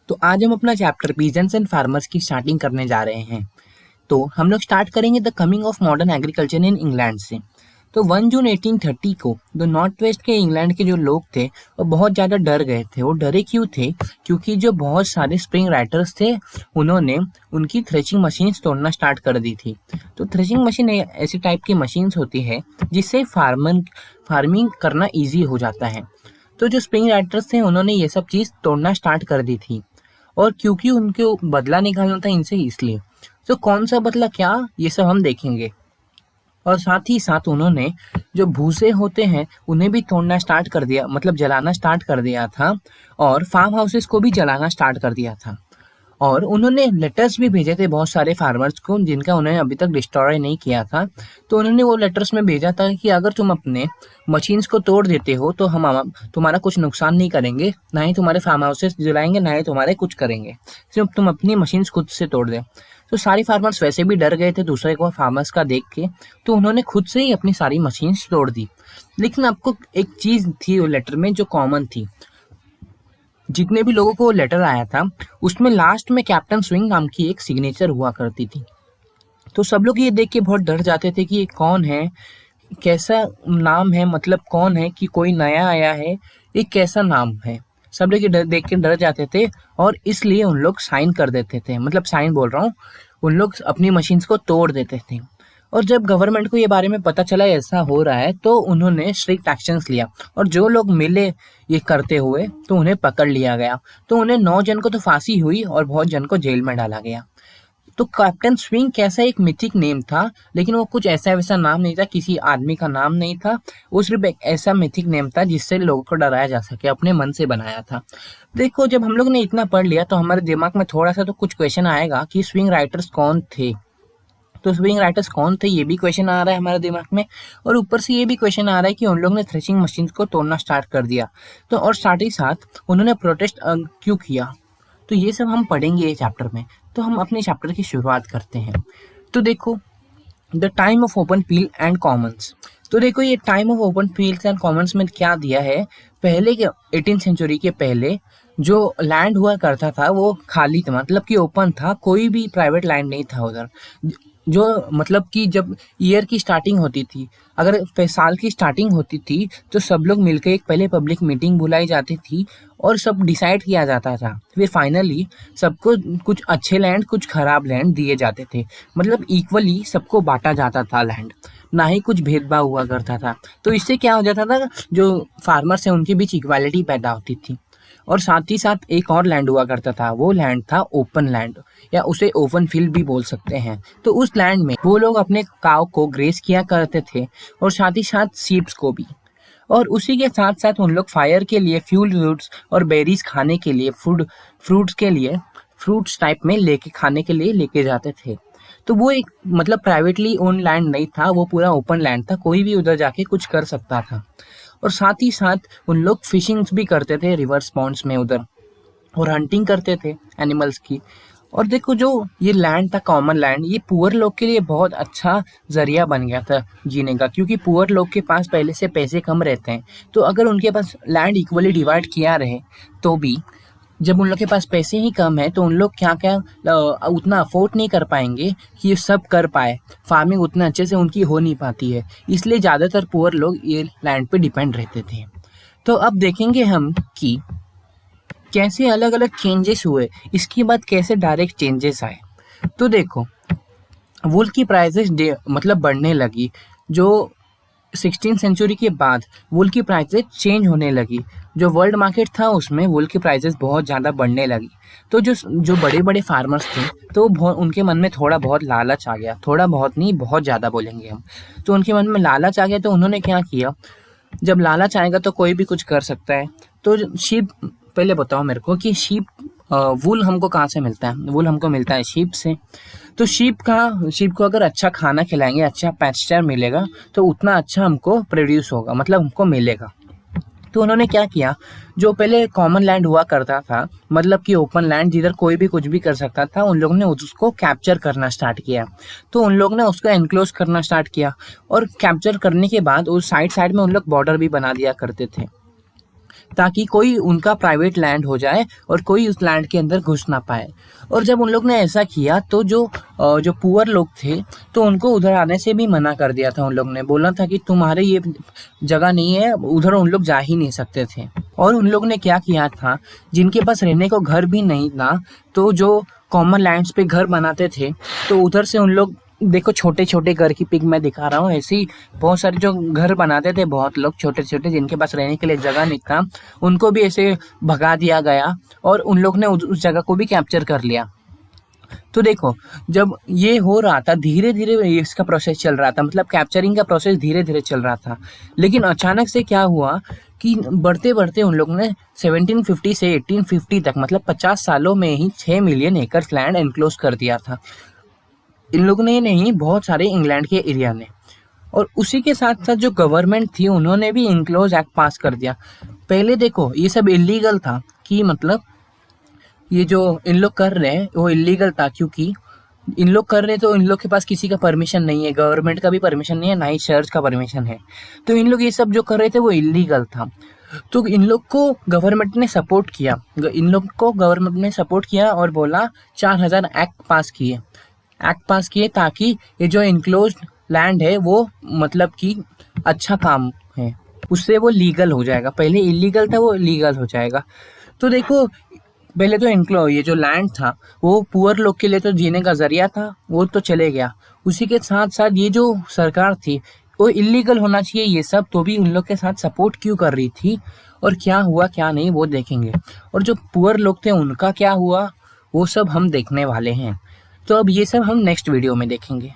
तो आज हम अपना चैप्टर पीजेंट्स एंड फार्मर्स की स्टार्टिंग करने जा रहे हैं। तो हम लोग स्टार्ट करेंगे the coming of modern agriculture in England से। तो 1 जून 1830 को द नॉर्थ वेस्ट के इंग्लैंड के जो लोग थे वो बहुत ज़्यादा डर गए थे। वो डरे क्यों थे? क्योंकि जो बहुत सारे स्प्रिंग राइटर्स थे उन्होंने उनकी थ्रेशिंग मशीन्स तोड़ना स्टार्ट कर दी थी। तो थ्रेशिंग मशीन ऐसी टाइप की मशीन्स होती है जिससे फार्मिंग करना ईजी हो जाता है। तो जो स्प्रिंग राइटर्स थे उन्होंने ये सब चीज़ तोड़ना स्टार्ट कर दी थी, और क्योंकि उनको बदला निकालना था इनसे, इसलिए। तो कौन सा बदला, क्या, ये सब हम देखेंगे। और साथ ही साथ उन्होंने जो भूसे होते हैं उन्हें भी तोड़ना स्टार्ट कर दिया, मतलब जलाना स्टार्ट कर दिया था, और फार्म हाउसेस को भी जलाना स्टार्ट कर दिया था। और उन्होंने लेटर्स भी भेजे थे बहुत सारे फार्मर्स को जिनका उन्होंने अभी तक डिस्ट्रॉय नहीं किया था। तो उन्होंने वो लेटर्स में भेजा था कि अगर तुम अपने मशीन्स को तोड़ देते हो तो हम तुम्हारा कुछ नुकसान नहीं करेंगे, ना ही तुम्हारे फार्म हाउसेस जलाएंगे, ना ही तुम्हारे कुछ करेंगे, सिर्फ तुम अपनी मशीन्स खुद से तोड़ दे। तो सारे फार्मर्स वैसे भी डर गए थे दूसरे को फार्मर्स का देख के, तो उन्होंने खुद से ही अपनी सारी मशीन्स तोड़ दी। लेकिन आपको एक चीज़ थी वो लेटर में जो कॉमन थी, जितने भी लोगों को वो लेटर आया था उसमें लास्ट में कैप्टन स्विंग नाम की एक सिग्नेचर हुआ करती थी। तो सब लोग ये देख के बहुत डर जाते थे कि ये कौन है, कैसा नाम है, मतलब कौन है, कि कोई नया आया है, ये कैसा नाम है। सब लोग ये देख के डर जाते थे, और इसलिए उन लोग साइन कर देते थे, मतलब साइन बोल रहा हूँ, उन लोग अपनी मशीन्स को तोड़ देते थे। और जब गवर्नमेंट को ये बारे में पता चला ऐसा हो रहा है तो उन्होंने स्ट्रिक्ट एक्शंस लिया, और जो लोग मिले ये करते हुए तो उन्हें पकड़ लिया गया। तो उन्हें 9 जन को तो फांसी हुई और बहुत जन को जेल में डाला गया। तो कैप्टन स्विंग कैसा एक मिथिक नेम था, लेकिन वो कुछ ऐसा वैसा नाम नहीं था, किसी आदमी का नाम नहीं था। वो सिर्फ एक ऐसा मिथिक नेम था जिससे लोगों को डराया जा सके, अपने मन से बनाया था। देखो, जब हम लोग ने इतना पढ़ लिया तो हमारे दिमाग में थोड़ा सा तो कुछ क्वेश्चन आएगा कि स्विंग राइटर्स कौन थे। तो स्विंग राइटर्स कौन थे ये भी क्वेश्चन आ रहा है हमारे दिमाग में, और ऊपर से ये भी क्वेश्चन आ रहा है कि उन लोग ने थ्रेशिंग मशीन को तोड़ना स्टार्ट कर दिया। तो और साथ ही साथ उन्होंने प्रोटेस्ट क्यों किया, तो ये सब हम पढ़ेंगे ये चैप्टर में। तो हम अपने चैप्टर की शुरुआत करते हैं। तो देखो, the time of open field and Commons. तो देखो, ये time of open fields and Commons में क्या दिया है, पहले के 18th सेंचुरी के पहले जो लैंड हुआ करता था वो खाली था, मतलब कि ओपन था, कोई भी प्राइवेट लैंड नहीं था उधर। जो मतलब कि जब ईयर की स्टार्टिंग होती थी, अगर साल की स्टार्टिंग होती थी तो सब लोग मिलकर एक पहले पब्लिक मीटिंग बुलाई जाती थी और सब डिसाइड किया जाता था। फिर फाइनली सबको कुछ अच्छे लैंड कुछ खराब लैंड दिए जाते थे, मतलब इक्वली सबको बांटा जाता था लैंड, ना ही कुछ भेदभाव हुआ करता था। तो इससे क्या हो जाता था, जो फार्मर्स हैं उनके बीच इक्वालिटी पैदा होती थी। और साथ ही साथ एक और लैंड हुआ करता था, वो लैंड था ओपन लैंड, या उसे ओपन फील्ड भी बोल सकते हैं। तो उस लैंड में वो लोग अपने काव को ग्रेस किया करते थे, और साथ ही साथ सीप्स को भी। और उसी के साथ साथ उन लोग फायर के लिए फ्यूल वुड्स और बेरीज खाने के लिए फ्रूट्स टाइप में लेके खाने के लिए लेके जाते थे। तो वो एक मतलब प्राइवेटली ओन लैंड नहीं था, वो पूरा ओपन लैंड था, कोई भी उधर जाके कुछ कर सकता था। और साथ ही साथ उन लोग फिशिंग भी करते थे रिवर्स पॉन्ड्स में उधर, और हंटिंग करते थे एनिमल्स की। और देखो, जो ये लैंड था कॉमन लैंड, ये पुअर लोग के लिए बहुत अच्छा जरिया बन गया था जीने का, क्योंकि पुअर लोग के पास पहले से पैसे कम रहते हैं। तो अगर उनके पास लैंड इक्वली डिवाइड किया रहे तो भी जब उन लोग के पास पैसे ही कम है तो उन लोग क्या क्या उतना अफोर्ड नहीं कर पाएंगे कि ये सब कर पाए, फार्मिंग उतना अच्छे से उनकी हो नहीं पाती है, इसलिए ज़्यादातर पुअर लोग ये लैंड पे डिपेंड रहते थे। तो अब देखेंगे हम कि कैसे अलग अलग चेंजेस हुए, इसके बाद कैसे डायरेक्ट चेंजेस आए। तो देखो, वुल की प्राइसेस मतलब बढ़ने लगी। जो 16th सेंचुरी के बाद वुल की प्राइसेस चेंज होने लगी, जो वर्ल्ड मार्केट था उसमें वुल की प्राइसेस बहुत ज़्यादा बढ़ने लगी। तो जो बड़े बड़े फार्मर्स थे तो उनके मन में थोड़ा बहुत लालच आ गया, थोड़ा बहुत नहीं बहुत ज़्यादा बोलेंगे हम। तो उनके मन में लालच आ गया, तो उन्होंने क्या किया, जब लालच आएगा तो कोई भी कुछ कर सकता है। तो शीप, पहले बताओ मेरे को कि शीप वुल हमको कहाँ से मिलता है? वुल हमको मिलता है शीप से। तो शीप को अगर अच्छा खाना खिलाएंगे, अच्छा पैस्चर मिलेगा, तो उतना अच्छा हमको प्रोड्यूस होगा, मतलब हमको मिलेगा। तो उन्होंने क्या किया, जो पहले कॉमन लैंड हुआ करता था, मतलब कि ओपन लैंड जिधर कोई भी कुछ भी कर सकता था, उन लोगों ने उसको कैप्चर करना स्टार्ट किया। तो उन लोगों ने उसको एनक्लोज करना स्टार्ट किया, और कैप्चर करने के बाद उस साइड साइड में उन लोग बॉर्डर भी बना दिया करते थे। ताकि कोई उनका प्राइवेट लैंड हो जाए और कोई उस लैंड के अंदर घुस ना पाए। और जब उन लोग ने ऐसा किया तो जो पुअर लोग थे तो उनको उधर आने से भी मना कर दिया था। उन लोग ने बोला था कि तुम्हारे ये जगह नहीं है, उधर उन लोग जा ही नहीं सकते थे। और उन लोग ने क्या किया था, जिनके पास रहने को घर भी नहीं था तो जो कॉमन लैंड्स पे घर बनाते थे तो उधर से उन लोग, देखो छोटे छोटे घर की पिक मैं दिखा रहा हूँ, ऐसे ही बहुत सारे जो घर बनाते थे बहुत लोग छोटे छोटे जिनके पास रहने के लिए जगह नहीं था, उनको भी ऐसे भगा दिया गया और उन लोग ने उस जगह को भी कैप्चर कर लिया। तो देखो जब ये हो रहा था धीरे धीरे इसका प्रोसेस चल रहा था, मतलब कैप्चरिंग का प्रोसेस धीरे धीरे चल रहा था। लेकिन अचानक से क्या हुआ कि बढ़ते बढ़ते उन लोगों ने 1750 से 1850 तक, मतलब 50 सालों में ही 6 मिलियन एकड़ लैंड एनक्लोज कर दिया था इन लोगों ने नहीं, बहुत सारे इंग्लैंड के एरिया ने। और उसी के साथ साथ जो गवर्नमेंट थी उन्होंने भी इनक्लोज एक्ट पास कर दिया। पहले देखो ये सब इलीगल था, कि मतलब ये जो इन लोग कर रहे हैं वो इलीगल था, क्योंकि इन लोग कर रहे हैं तो इन लोग के पास किसी का परमिशन नहीं है, गवर्नमेंट का भी परमिशन नहीं है, ना ही चर्च का परमिशन है। तो इन लोग ये सब जो कर रहे थे वो इलीगल था। तो इन लोग को गवर्नमेंट ने सपोर्ट किया, और बोला 4000 एक्ट पास किए ताकि ये जो इनक्लोज लैंड है वो मतलब कि अच्छा काम है, उससे वो लीगल हो जाएगा। पहले इलीगल था वो लीगल हो जाएगा। तो देखो पहले तो ये जो लैंड था वो पुअर लोग के लिए तो जीने का जरिया था, वो तो चले गया। उसी के साथ साथ ये जो सरकार थी वो इलीगल होना चाहिए ये सब, तो भी उन लोग के साथ सपोर्ट क्यों कर रही थी और क्या हुआ क्या नहीं वो देखेंगे। और जो पुअर लोग थे उनका क्या हुआ वो सब हम देखने वाले हैं। तो अब ये सब हम नेक्स्ट वीडियो में देखेंगे।